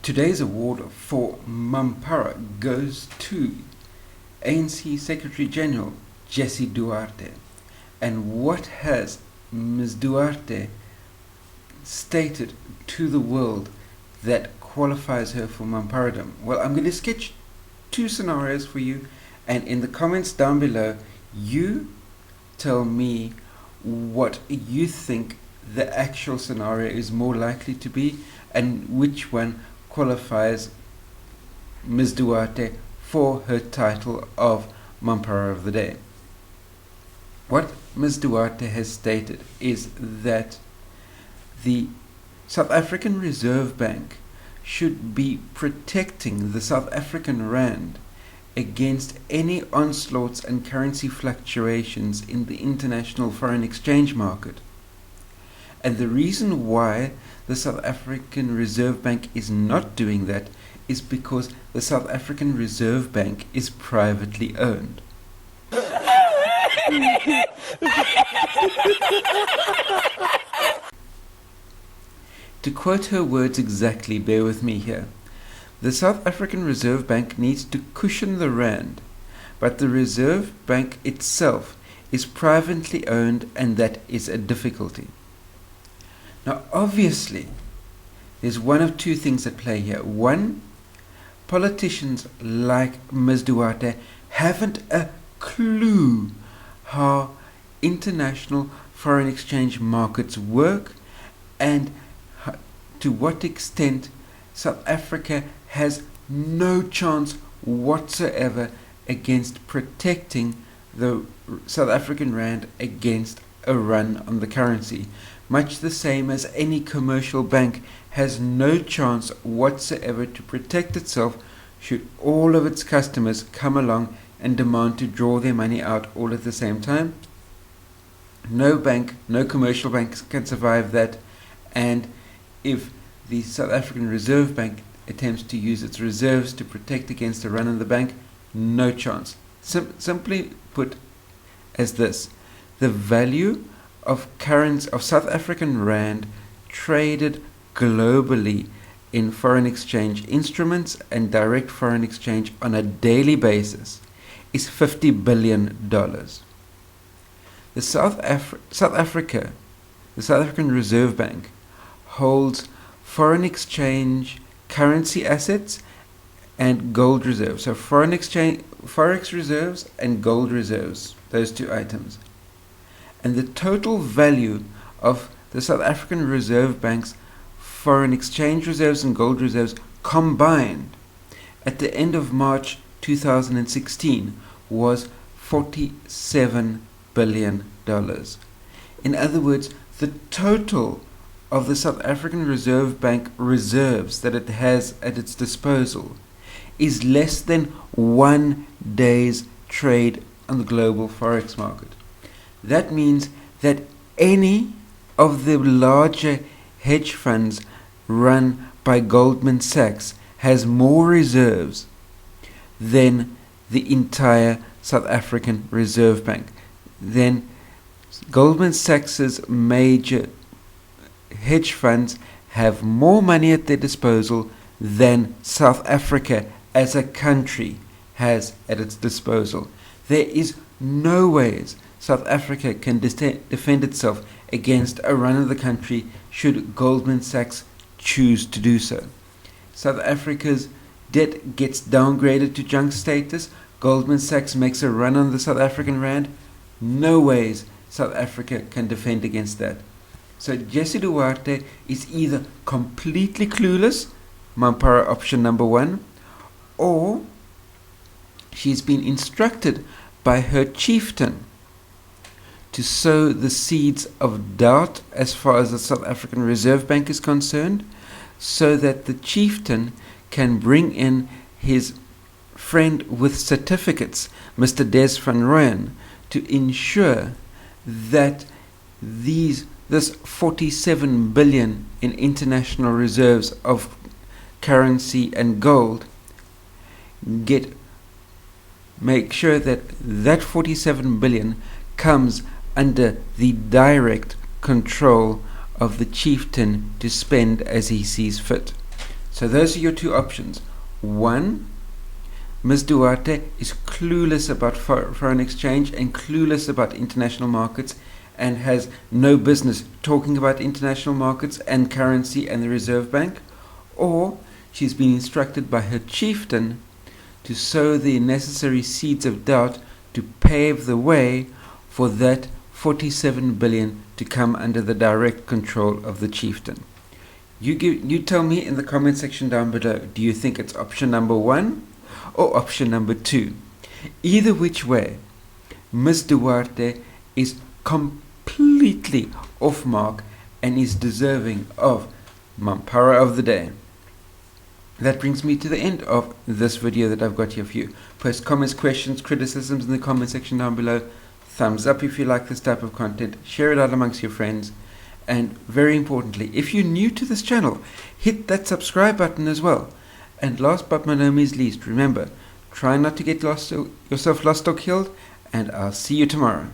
Today's award for Mampara goes to ANC Secretary General Jessie Duarte. And what has Ms. Duarte stated to the world that qualifies her for Mamparadom? Well, I'm going to sketch two scenarios for you, and in the comments down below, you tell me what you think the actual scenario is more likely to be and which one qualifies Ms. Duarte for her title of Mampara of the Day. What Ms. Duarte has stated is that the South African Reserve Bank should be protecting the South African rand against any onslaughts and currency fluctuations in the international foreign exchange market. And the reason why the South African Reserve Bank is not doing that is because the South African Reserve Bank is privately owned. To quote her words exactly, bear with me here. The South African Reserve Bank needs to cushion the rand, but the Reserve Bank itself is privately owned, and that is a difficulty. Now, obviously, there's one of two things at play here. One, politicians like Ms. Duarte haven't a clue how international foreign exchange markets work and to what extent South Africa has no chance whatsoever against protecting the South African rand against a run on the currency. Much the same as any commercial bank has no chance whatsoever to protect itself should all of its customers come along and demand to draw their money out all at the same time. No bank, no commercial bank can survive that, and if the South African Reserve Bank attempts to use its reserves to protect against a run on the bank, no chance. Simply put as this: the value of South African rand traded globally in foreign exchange instruments and direct foreign exchange on a daily basis is $50 billion. The South African Reserve Bank holds foreign exchange currency assets and gold reserves. So foreign exchange, forex reserves and gold reserves, those two items. And the total value of the South African Reserve Bank's foreign exchange reserves and gold reserves combined at the end of March 2016 was $47 billion. In other words, the total of the South African Reserve Bank reserves that it has at its disposal is less than 1 day's trade on the global forex market. That means that any of the larger hedge funds run by Goldman Sachs has more reserves than the entire South African Reserve Bank. Then Goldman Sachs's major hedge funds have more money at their disposal than South Africa as a country has at its disposal. There is no ways South Africa can defend itself against a run of the country should Goldman Sachs choose to do so. South Africa's debt gets downgraded to junk status. Goldman Sachs makes a run on the South African rand. No ways South Africa can defend against that. So Jessie Duarte is either completely clueless, Mampara option number 1, or she's been instructed by her chieftain to sow the seeds of doubt as far as the South African Reserve Bank is concerned, so that the chieftain can bring in his friend with certificates, Mr. Des van Rooyen, to ensure that this 47 billion in international reserves of currency and gold make sure that that 47 billion comes under the direct control of the chieftain to spend as he sees fit. So those are your two options. One, Ms. Duarte is clueless about foreign exchange and clueless about international markets and has no business talking about international markets and currency and the Reserve Bank. Or she's been instructed by her chieftain to sow the necessary seeds of doubt to pave the way for that 47 billion to come under the direct control of the chieftain. You tell me in the comment section down below, do you think it's option number 1 or option number 2? Either which way, Ms. Duarte is completely off mark and is deserving of Mampara of the day. That brings me to the end of this video that I've got here for you. Post comments, questions, criticisms in the comment section down below. Thumbs up if you like this type of content. Share it out amongst your friends. And very importantly, if you're new to this channel, hit that subscribe button as well. And last but by no means least, remember, try not to get yourself lost or killed, and I'll see you tomorrow.